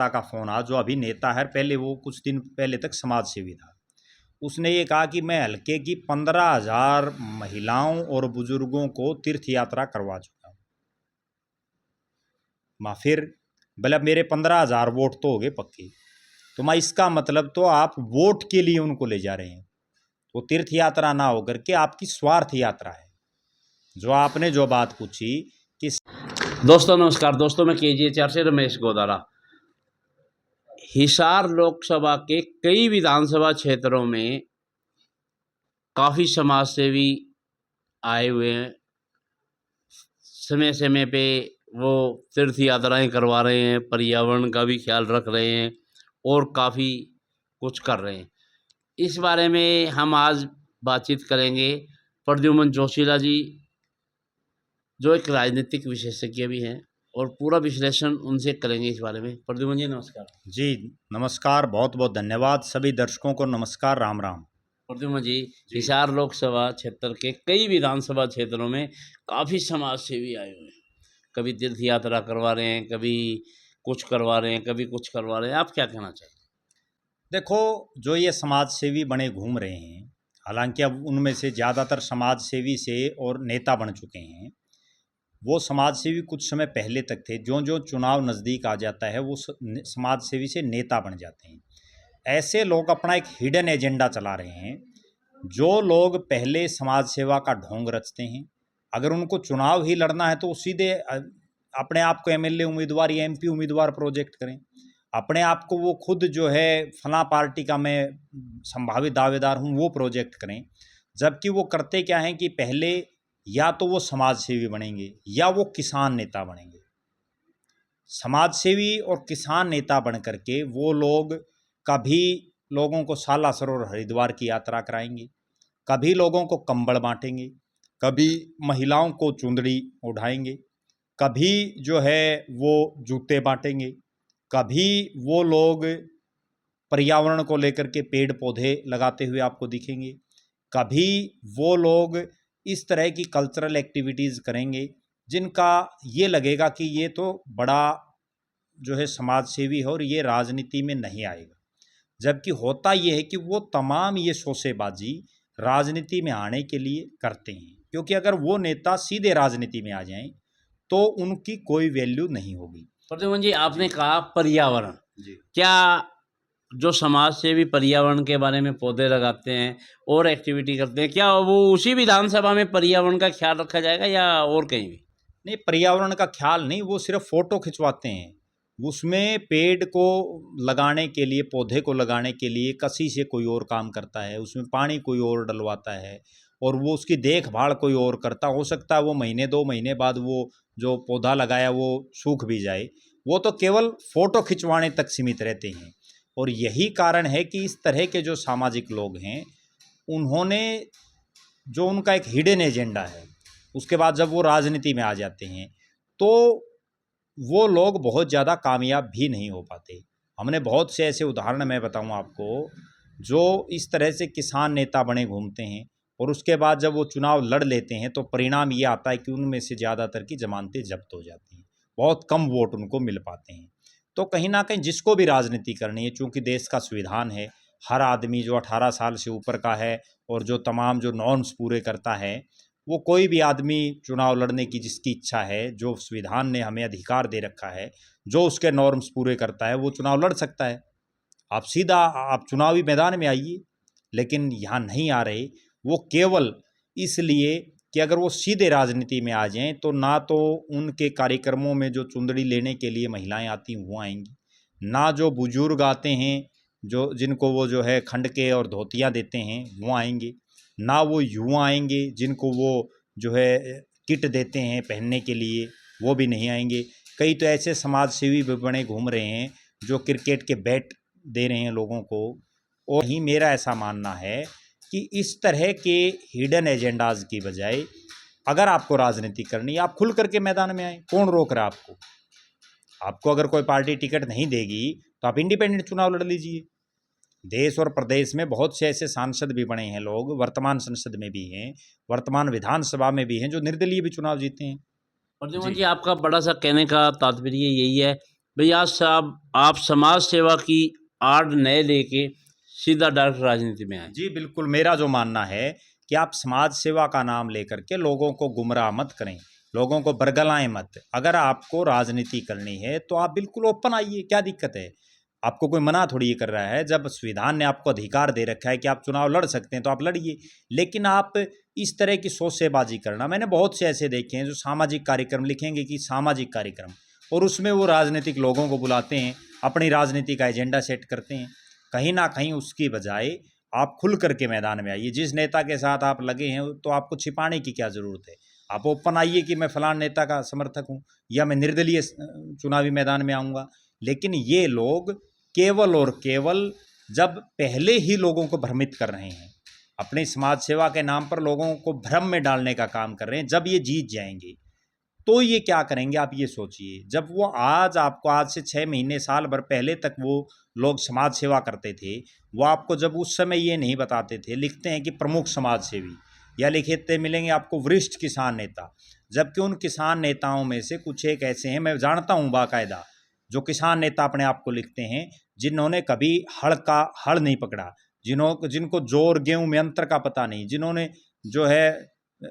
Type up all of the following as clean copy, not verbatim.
का फोन आ, जो अभी नेता है, पहले वो कुछ दिन पहले तक समाज सेवी था। उसने ये कहा कि मैं हल्के की 15,000 महिलाओं और बुजुर्गों को तीर्थ यात्रा करवा चुका हूँ। माँ फिर बोले अब मेरे 15,000 वोट तो हो गए पक्के। तो माँ इसका मतलब तो आप वोट के लिए उनको ले जा रहे हैं। वो तीर्थ यात्रा ना होकर के आपकी स्वार्थ यात्रा है। जो आपने जो बात पूछी कि दोस्तों नमस्कार। दोस्तों मैं KGH से रमेश गोदारा। हिसार लोकसभा के कई विधानसभा क्षेत्रों में काफ़ी समाज सेवी आए हुए हैं। समय समय पे वो तीर्थ यात्राएं करवा रहे हैं, पर्यावरण का भी ख्याल रख रहे हैं और काफ़ी कुछ कर रहे हैं। इस बारे में हम आज बातचीत करेंगे प्रद्युमन जोशीला जी, जो एक राजनीतिक विशेषज्ञ भी हैं, और पूरा विश्लेषण उनसे करेंगे इस बारे में। प्रद्युमन जी नमस्कार। जी नमस्कार, बहुत बहुत धन्यवाद। सभी दर्शकों को नमस्कार, राम राम। प्रद्युमन जी, हिसार लोकसभा क्षेत्र के कई विधानसभा क्षेत्रों में काफ़ी समाज सेवी आए हुए हैं। कभी तीर्थ यात्रा करवा रहे हैं, कभी कुछ करवा रहे हैं, कभी कुछ करवा रहे हैं। आप क्या कहना चाहिए? देखो, जो ये समाज सेवी बने घूम रहे हैं, हालांकि अब उनमें से ज़्यादातर समाज सेवी से और नेता बन चुके हैं। वो समाज सेवी कुछ समय पहले तक थे, जो जो चुनाव नज़दीक आ जाता है वो समाज सेवी से नेता बन जाते हैं। ऐसे लोग अपना एक हिडन एजेंडा चला रहे हैं। जो लोग पहले समाज सेवा का ढोंग रचते हैं, अगर उनको चुनाव ही लड़ना है तो वो सीधे अपने आप को MLA उम्मीदवार या MP उम्मीदवार प्रोजेक्ट करें। अपने आप को वो खुद जो है फला पार्टी का मैं संभावित दावेदार हूँ वो प्रोजेक्ट करें। जबकि वो करते क्या हैं कि पहले या तो वो समाज सेवी बनेंगे या वो किसान नेता बनेंगे। समाज सेवी और किसान नेता बन करके वो लोग कभी लोगों को सालासर और हरिद्वार की यात्रा कराएंगे, कभी लोगों को कंबल बांटेंगे, कभी महिलाओं को चुंदड़ी उठाएंगे, कभी जो है वो जूते बांटेंगे, कभी वो लोग पर्यावरण को लेकर के पेड़ पौधे लगाते हुए आपको दिखेंगे, कभी वो लोग इस तरह की कल्चरल एक्टिविटीज़ करेंगे जिनका ये लगेगा कि ये तो बड़ा जो है समाज सेवी है और ये राजनीति में नहीं आएगा। जबकि होता ये है कि वो तमाम ये शोसेबाजी राजनीति में आने के लिए करते हैं, क्योंकि अगर वो नेता सीधे राजनीति में आ जाएं तो उनकी कोई वैल्यू नहीं होगी। प्रद्युमन जी, आपने कहा पर्यावरण, जी, क्या जो समाज सेवी पर्यावरण के बारे में पौधे लगाते हैं और एक्टिविटी करते हैं, क्या वो उसी विधानसभा में पर्यावरण का ख्याल रखा जाएगा या और कहीं भी? नहीं, पर्यावरण का ख्याल नहीं, वो सिर्फ फोटो खिंचवाते हैं। उसमें पेड़ को लगाने के लिए, पौधे को लगाने के लिए कसी से कोई और काम करता है, उसमें पानी कोई और डलवाता है और वो उसकी देखभाल कोई और करता। हो सकता है वो महीने 2 महीने बाद वो जो पौधा लगाया वो सूख भी जाए। वो तो केवल फ़ोटो खिंचवाने तक सीमित रहते हैं। और यही कारण है कि इस तरह के जो सामाजिक लोग हैं, उन्होंने जो उनका एक हिडन एजेंडा है, उसके बाद जब वो राजनीति में आ जाते हैं तो वो लोग बहुत ज़्यादा कामयाब भी नहीं हो पाते। हमने बहुत से ऐसे उदाहरण मैं बताऊं आपको, जो इस तरह से किसान नेता बने घूमते हैं और उसके बाद जब वो चुनाव लड़ लेते हैं तो परिणाम ये आता है कि उनमें से ज़्यादातर की ज़मानतें जब्त हो जाती हैं, बहुत कम वोट उनको मिल पाते हैं। तो कहीं ना कहीं जिसको भी राजनीति करनी है, चूँकि देश का संविधान है, हर आदमी जो 18 साल से ऊपर का है और जो तमाम जो नॉर्म्स पूरे करता है, वो कोई भी आदमी चुनाव लड़ने की जिसकी इच्छा है, जो संविधान ने हमें अधिकार दे रखा है, जो उसके नॉर्म्स पूरे करता है, वो चुनाव लड़ सकता है। आप सीधा आप चुनावी मैदान में आइए, लेकिन यहाँ नहीं आ रहे। वो केवल इसलिए कि अगर वो सीधे राजनीति में आ जाएं तो ना तो उनके कार्यक्रमों में जो चुंदड़ी लेने के लिए महिलाएं आती हैं वो आएंगी, ना जो बुजुर्ग आते हैं जो जिनको वो जो है खंडके और धोतियाँ देते हैं वो आएंगे, ना वो युवा आएंगे जिनको वो जो है किट देते हैं पहनने के लिए, वो भी नहीं आएंगे। कई तो ऐसे समाज सेवी भी बने घूम रहे हैं जो क्रिकेट के बैट दे रहे हैं लोगों को। और ही मेरा ऐसा मानना है कि इस तरह के हिडन एजेंडाज की बजाय अगर आपको राजनीति करनी है, आप खुल करके मैदान में आए। कौन रोक रहा है आपको? आपको अगर कोई पार्टी टिकट नहीं देगी तो आप इंडिपेंडेंट चुनाव लड़ लीजिए। देश और प्रदेश में बहुत से ऐसे सांसद भी बने हैं लोग, वर्तमान संसद में भी हैं, वर्तमान विधानसभा में भी हैं, जो निर्दलीय भी चुनाव जीते हैं। प्रद्युमन जी जी, आपका बड़ा सा कहने का तात्पर्य यही है भैया साहब, आप समाज सेवा की आड़ नए लेके सीधा डायरेक्ट राजनीति में आए। जी बिल्कुल, मेरा जो मानना है कि आप समाज सेवा का नाम लेकर के लोगों को गुमराह मत करें, लोगों को बरगलाएं मत। अगर आपको राजनीति करनी है तो आप बिल्कुल ओपन आइए, क्या दिक्कत है? आपको कोई मना थोड़ी ये कर रहा है। जब संविधान ने आपको अधिकार दे रखा है कि आप चुनाव लड़ सकते हैं तो आप लड़िए। लेकिन आप इस तरह की शोसेबाजी करना, मैंने बहुत से ऐसे देखे हैं जो सामाजिक कार्यक्रम लिखेंगे कि सामाजिक कार्यक्रम, और उसमें वो राजनीतिक लोगों को बुलाते हैं, अपनी राजनीति का एजेंडा सेट करते हैं। कहीं ना कहीं उसकी बजाय आप खुल करके मैदान में आइए। जिस नेता के साथ आप लगे हैं तो आपको छिपाने की क्या ज़रूरत है? आप ओपन आइए कि मैं फलान नेता का समर्थक हूँ या मैं निर्दलीय चुनावी मैदान में आऊँगा। लेकिन ये लोग केवल और केवल जब पहले ही लोगों को भ्रमित कर रहे हैं, अपनी समाज सेवा के नाम पर लोगों को भ्रम में डालने का काम कर रहे हैं, जब ये जीत जाएंगे तो ये क्या करेंगे आप ये सोचिए। जब वो आज से 6 महीने साल भर पहले तक वो लोग समाज सेवा करते थे, वो आपको जब उस समय ये नहीं बताते थे, लिखते हैं कि प्रमुख समाज सेवी, या लिखते मिलेंगे आपको वरिष्ठ किसान नेता, जबकि उन किसान नेताओं में से कुछ एक ऐसे हैं, मैं जानता हूँ बाकायदा, जो किसान नेता अपने आप को लिखते हैं, जिन्होंने कभी हल नहीं पकड़ा, जिनको जोर गेहूं में अंतर का पता नहीं, जिन्होंने जो है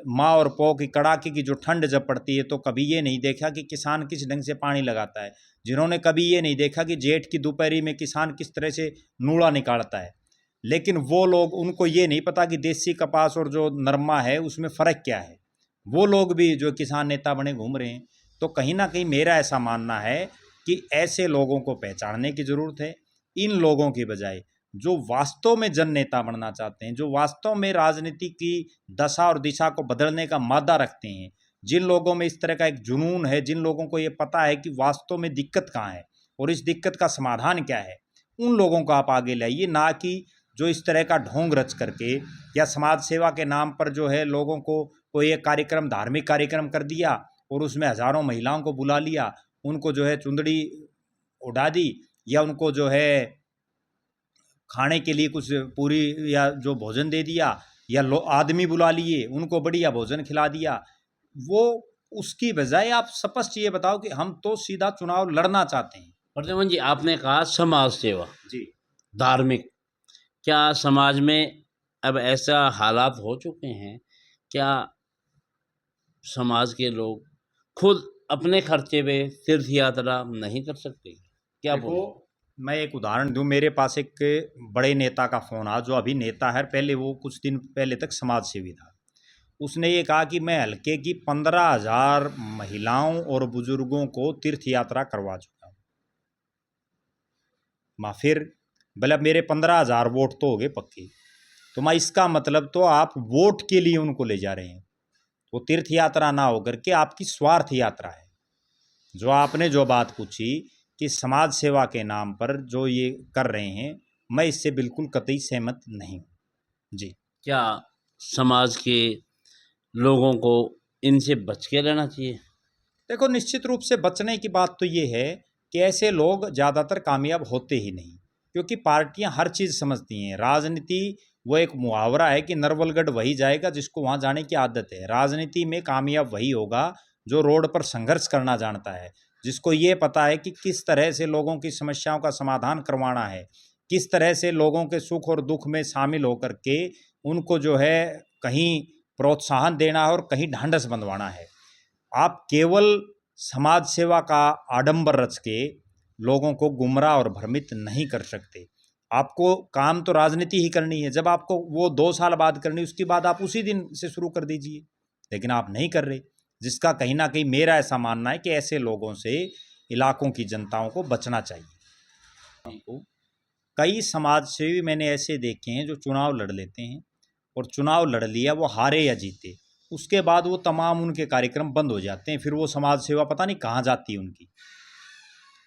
माँ और पौ की कड़ाके की जो ठंड जब पड़ती है तो कभी ये नहीं देखा कि किसान किस ढंग से पानी लगाता है, जिन्होंने कभी ये नहीं देखा कि जेठ की दोपहरी में किसान किस तरह से नूड़ा निकालता है। लेकिन वो लोग, उनको ये नहीं पता कि देसी कपास और जो नरमा है उसमें फ़र्क क्या है। वो लोग भी जो किसान नेता बने घूम रहे हैं। तो कहीं ना कहीं मेरा ऐसा मानना है कि ऐसे लोगों को पहचानने की ज़रूरत है। इन लोगों की बजाय जो वास्तव में जन नेता बनना चाहते हैं, जो वास्तव में राजनीति की दशा और दिशा को बदलने का मादा रखते हैं, जिन लोगों में इस तरह का एक जुनून है, जिन लोगों को ये पता है कि वास्तव में दिक्कत कहाँ है और इस दिक्कत का समाधान क्या है, उन लोगों को आप आगे लाइए, ना कि जो इस तरह का ढोंग रच करके या समाज सेवा के नाम पर जो है लोगों को कोई एक कार्यक्रम, धार्मिक कार्यक्रम कर दिया और उसमें हजारों महिलाओं को बुला लिया, उनको जो है चुंदड़ी उड़ा दी, या उनको जो है खाने के लिए कुछ पूरी या जो भोजन दे दिया, या आदमी बुला लिए उनको बढ़िया भोजन खिला दिया। वो उसकी बजाय आप स्पष्ट ये बताओ कि हम तो सीधा चुनाव लड़ना चाहते हैं। प्रद्युमन जी, आपने कहा समाज सेवा, जी धार्मिक, क्या समाज में अब ऐसा हालात हो चुके हैं, क्या समाज के लोग खुद अपने खर्चे पे तीर्थ यात्रा नहीं कर सकते? क्या देखो, बोलो? मैं एक उदाहरण दूं। मेरे पास एक बड़े नेता का फ़ोन आया, जो अभी नेता है, पहले वो कुछ दिन पहले तक समाज सेवी था। उसने ये कहा कि मैं हल्के की 15,000 महिलाओं और बुजुर्गों को तीर्थ यात्रा करवा चुका हूँ। माँ फिर बोले अब मेरे 15,000 वोट तो हो गए पक्के। तो माँ इसका मतलब तो आप वोट के लिए उनको ले जा रहे हैं। वो तीर्थ यात्रा ना होकर के आपकी स्वार्थ यात्रा है। जो आपने जो बात पूछी कि समाज सेवा के नाम पर जो ये कर रहे हैं, मैं इससे बिल्कुल कतई सहमत नहीं हूँ। जी क्या समाज के लोगों को इनसे बच के रहना चाहिए? देखो, निश्चित रूप से बचने की बात तो ये है कि ऐसे लोग ज़्यादातर कामयाब होते ही नहीं, क्योंकि पार्टियां हर चीज़ समझती हैं। राजनीति वो एक मुहावरा है कि नरवलगढ़ वही जाएगा जिसको वहाँ जाने की आदत है। राजनीति में कामयाब वही होगा जो रोड पर संघर्ष करना जानता है, जिसको ये पता है कि किस तरह से लोगों की समस्याओं का समाधान करवाना है, किस तरह से लोगों के सुख और दुख में शामिल होकर के उनको जो है कहीं प्रोत्साहन देना है और कहीं ढांढस बंधवाना है। आप केवल समाज सेवा का आडंबर रच के लोगों को गुमराह और भ्रमित नहीं कर सकते। आपको काम तो राजनीति ही करनी है। जब आपको वो 2 साल बाद करनी, उसके बाद आप उसी दिन से शुरू कर दीजिए, लेकिन आप नहीं कर रहे, जिसका कहीं ना कहीं मेरा ऐसा मानना है कि ऐसे लोगों से इलाकों की जनताओं को बचना चाहिए। आपको कई समाज सेवी मैंने ऐसे देखे हैं जो चुनाव लड़ लेते हैं, और चुनाव लड़ लिया, वो हारे या जीते, उसके बाद वो तमाम उनके कार्यक्रम बंद हो जाते हैं, फिर वो समाज सेवा पता नहीं कहाँ जाती है उनकी।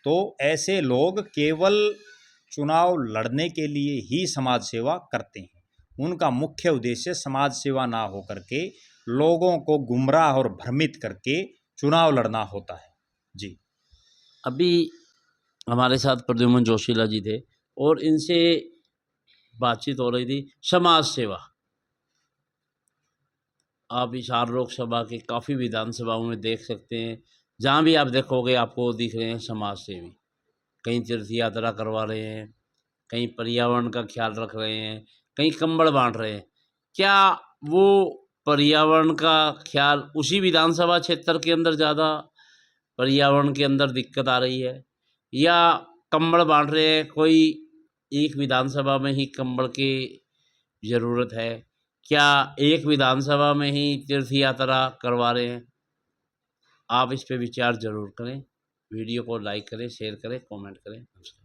तो ऐसे लोग केवल चुनाव लड़ने के लिए ही समाज सेवा करते हैं। उनका मुख्य उद्देश्य समाज सेवा ना हो करके लोगों को गुमराह और भ्रमित करके चुनाव लड़ना होता है। जी अभी हमारे साथ प्रद्युमन जोशीला जी थे और इनसे बातचीत हो रही थी समाज सेवा। आप हिसार लोकसभा के काफ़ी विधानसभाओं में देख सकते हैं, जहाँ भी आप देखोगे आपको दिख रहे हैं समाज सेवी। कहीं तीर्थ यात्रा करवा रहे हैं, कहीं पर्यावरण का ख्याल रख रहे हैं, कहीं कंबल बांट रहे हैं। क्या वो पर्यावरण का ख्याल उसी विधानसभा क्षेत्र के अंदर ज़्यादा पर्यावरण के अंदर दिक्कत आ रही है, या कंबल बांट रहे हैं, कोई एक विधानसभा में ही कंबल की ज़रूरत है, क्या एक विधानसभा में ही तीर्थ यात्रा करवा रहे हैं? आप इस पे विचार ज़रूर करें। वीडियो को लाइक करें, शेयर करें, कमेंट करें। नमस्कार।